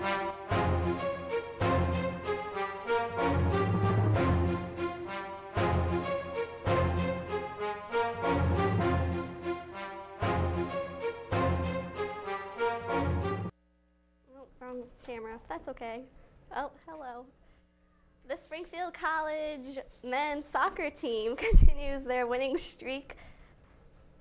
Oh, wrong camera. That's okay. Oh, hello. The Springfield College men's soccer team continues their winning streak,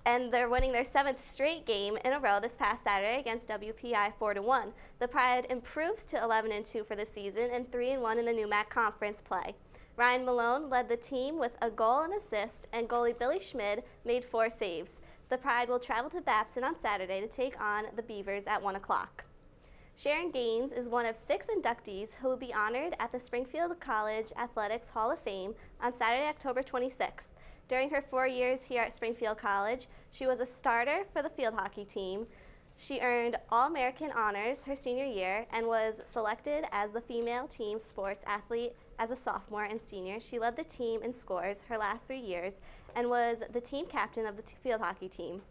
and they're winning their 7th straight game in a row this past Saturday against WPI 4-1. The Pride improves to 11-2 for the season and 3-1 in the new MAC conference play. Ryan Malone led the team with a goal and assist, and goalie Billy Schmid made 4 saves. The Pride will travel to Babson on Saturday to take on the Beavers at 1 o'clock. Sharon Gaines is one of 6 inductees who will be honored at the Springfield College Athletics Hall of Fame on Saturday, October 26th. During her 4 years here at Springfield College, she was a starter for the field hockey team. She earned All-American honors her senior year and was selected as the female team sports athlete as a sophomore and senior. She led the team in scores her last 3 years and was the team captain of the field hockey team.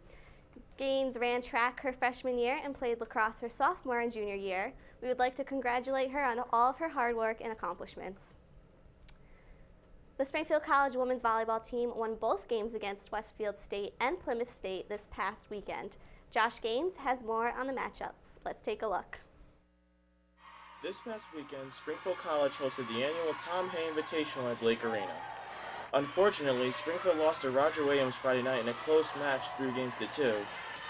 Gaines ran track her freshman year and played lacrosse her sophomore and junior year. We would like to congratulate her on all of her hard work and accomplishments. The Springfield College women's volleyball team won both games against Westfield State and Plymouth State this past weekend. Josh Gaines has more on the matchups. Let's take a look. This past weekend, Springfield College hosted the annual Tom Hay Invitational at Blake Arena. Unfortunately, Springfield lost to Roger Williams Friday night in a close match 3-2,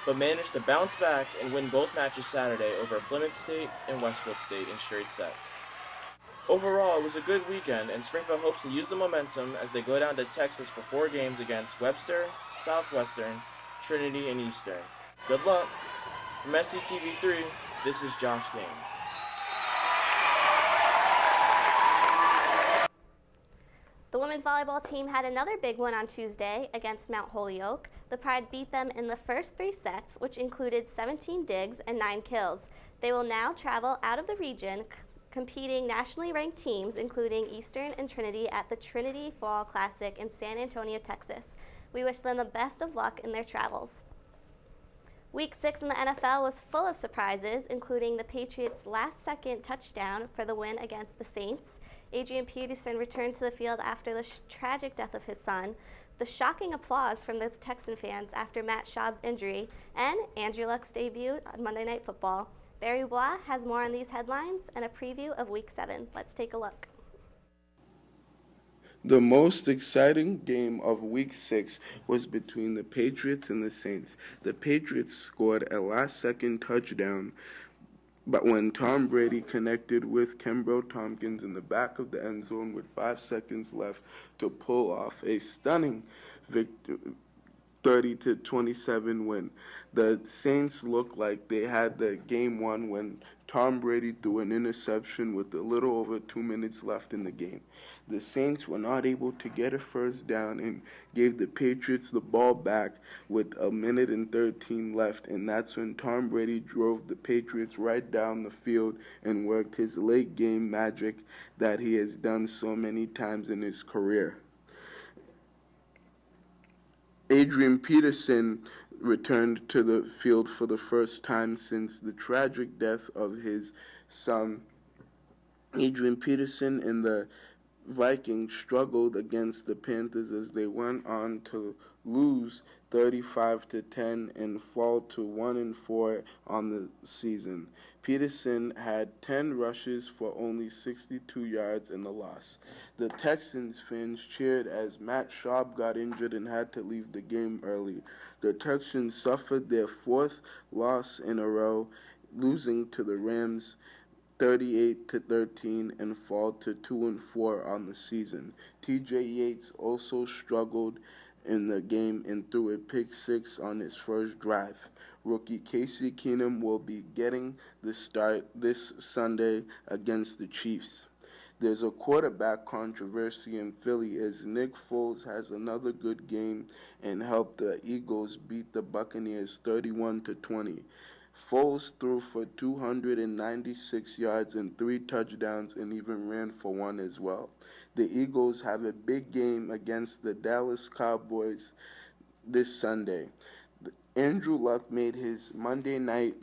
but managed to bounce back and win both matches Saturday over Plymouth State and Westfield State in straight sets. Overall, it was a good weekend, and Springfield hopes to use the momentum as they go down to Texas for 4 games against Webster, Southwestern, Trinity, and Eastern. Good luck! From SCTV 3, this is Josh Gaines. The women's volleyball team had another big win on Tuesday against Mount Holyoke. The Pride beat them in the first 3 sets, which included 17 digs and 9 kills. They will now travel out of the region, competing nationally ranked teams, including Eastern and Trinity, at the Trinity Fall Classic in San Antonio, Texas. We wish them the best of luck in their travels. Week 6 in the NFL was full of surprises, including the Patriots' last-second touchdown for the win against the Saints. Adrian Peterson returned to the field after the tragic death of his son, the shocking applause from the Texan fans after Matt Schaub's injury, and Andrew Luck's debut on Monday Night Football. Barry Bois has more on these headlines and a preview of Week 7. Let's take a look. The most exciting game of Week 6 was between the Patriots and the Saints. The Patriots scored a last-second touchdown, but when Tom Brady connected with Kembro Tompkins in the back of the end zone with 5 seconds left to pull off a stunning 30-27 win. The Saints looked like they had the game won when Tom Brady threw an interception with a little over 2 minutes left in the game. The Saints were not able to get a first down and gave the Patriots the ball back with 1:13 left, and that's when Tom Brady drove the Patriots right down the field and worked his late game magic that he has done so many times in his career. Adrian Peterson returned to the field for the first time since the tragic death of his son. Adrian Peterson and the Vikings struggled against the Panthers as they went on to lose 35-10 and fall to 1-4 on the season. Peterson had 10 rushes for only 62 yards in the loss. The Texans fans cheered as Matt Schaub got injured and had to leave the game early. The Texans suffered their 4th loss in a row, losing to the Rams 38-13 and fall to 2-4 on the season. TJ Yates also struggled in the game and threw a pick 6 on his first drive. Rookie Casey Keenum will be getting the start this Sunday against the Chiefs. There's a quarterback controversy in Philly as Nick Foles has another good game and helped the Eagles beat the Buccaneers 31-20. Foles threw for 296 yards and 3 touchdowns and even ran for 1 as well. The Eagles have a big game against the Dallas Cowboys this Sunday. Andrew Luck made his Monday night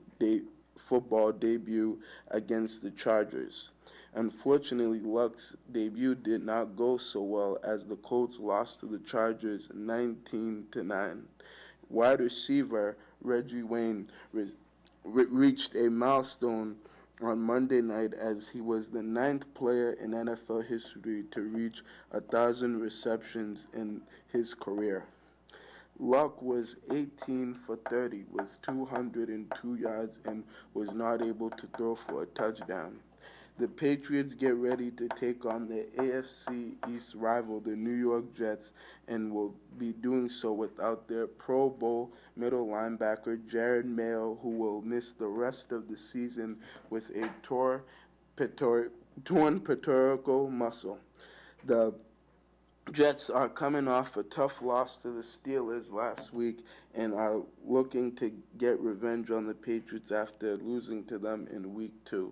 football debut against the Chargers. Unfortunately, Luck's debut did not go so well as the Colts lost to the Chargers 19-9. Wide receiver Reggie Wayne reached a milestone on Monday night as he was the 9th player in NFL history to reach 1,000 receptions in his career. Luck was 18 for 30 with 202 yards and was not able to throw for a touchdown. The Patriots get ready to take on the AFC East rival, the New York Jets, and will be doing so without their Pro Bowl middle linebacker Jared Mayo, who will miss the rest of the season with a torn pectoral muscle. The Jets are coming off a tough loss to the Steelers last week and are looking to get revenge on the Patriots after losing to them in Week 2.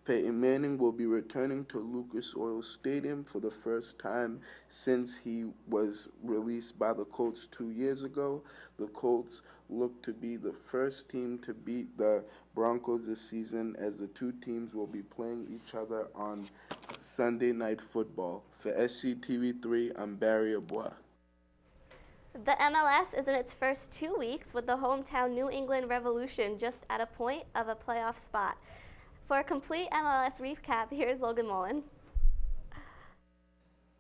Peyton Manning will be returning to Lucas Oil Stadium for the first time since he was released by the Colts 2 years ago. The Colts look to be the first team to beat the Broncos this season, as the two teams will be playing each other on Sunday Night Football. For SCTV 3, I'm Barry Abois. The MLS is in its first 2 weeks with the hometown New England Revolution just at a point of a playoff spot. For a complete MLS recap, here's Logan Mullen.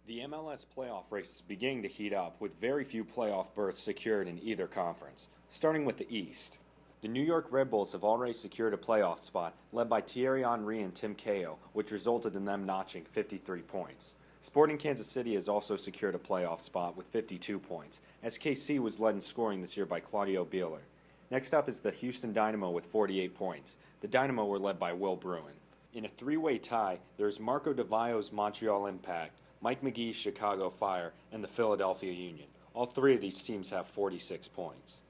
The MLS playoff race is beginning to heat up, with very few playoff berths secured in either conference. Starting with the East, the New York Red Bulls have already secured a playoff spot, led by Thierry Henry and Tim Cahill, which resulted in them notching 53 points. Sporting Kansas City has also secured a playoff spot with 52 points, as KC was led in scoring this year by Claudio Bieler. Next up is the Houston Dynamo with 48 points. The Dynamo were led by Will Bruin. In a three-way tie, there is Marco Di Vaio's Montreal Impact, Mike McGee's Chicago Fire, and the Philadelphia Union. All three of these teams have 46 points.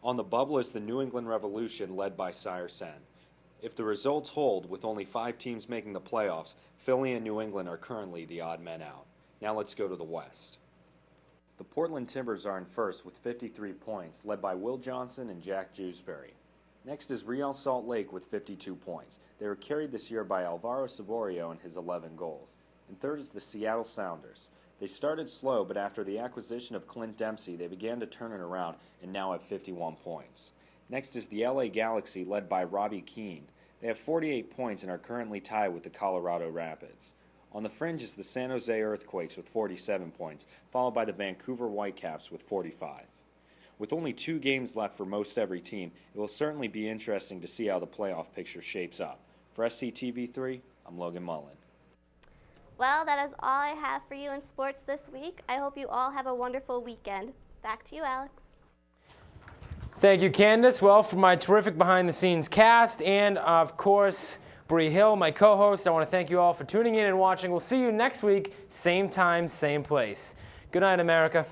On the bubble is the New England Revolution, led by Sire Sen. If the results hold, with only 5 teams making the playoffs, Philly and New England are currently the odd men out. Now let's go to the West. The Portland Timbers are in first with 53 points, led by Will Johnson and Jack Jewsbury. Next is Real Salt Lake with 52 points. They were carried this year by Alvaro Saborio and his 11 goals. And third is the Seattle Sounders. They started slow, but after the acquisition of Clint Dempsey, they began to turn it around and now have 51 points. Next is the LA Galaxy, led by Robbie Keane. They have 48 points and are currently tied with the Colorado Rapids. On the fringe is the San Jose Earthquakes with 47 points, followed by the Vancouver Whitecaps with 45. With only 2 games left for most every team, it will certainly be interesting to see how the playoff picture shapes up. For SCTV3, I'm Logan Mullen. Well, that is all I have for you in sports this week. I hope you all have a wonderful weekend. Back to you, Alex. Thank you, Candace. Well, for my terrific behind-the-scenes cast and, of course, Bree Hill, my co-host, I want to thank you all for tuning in and watching. We'll see you next week, same time, same place. Good night, America.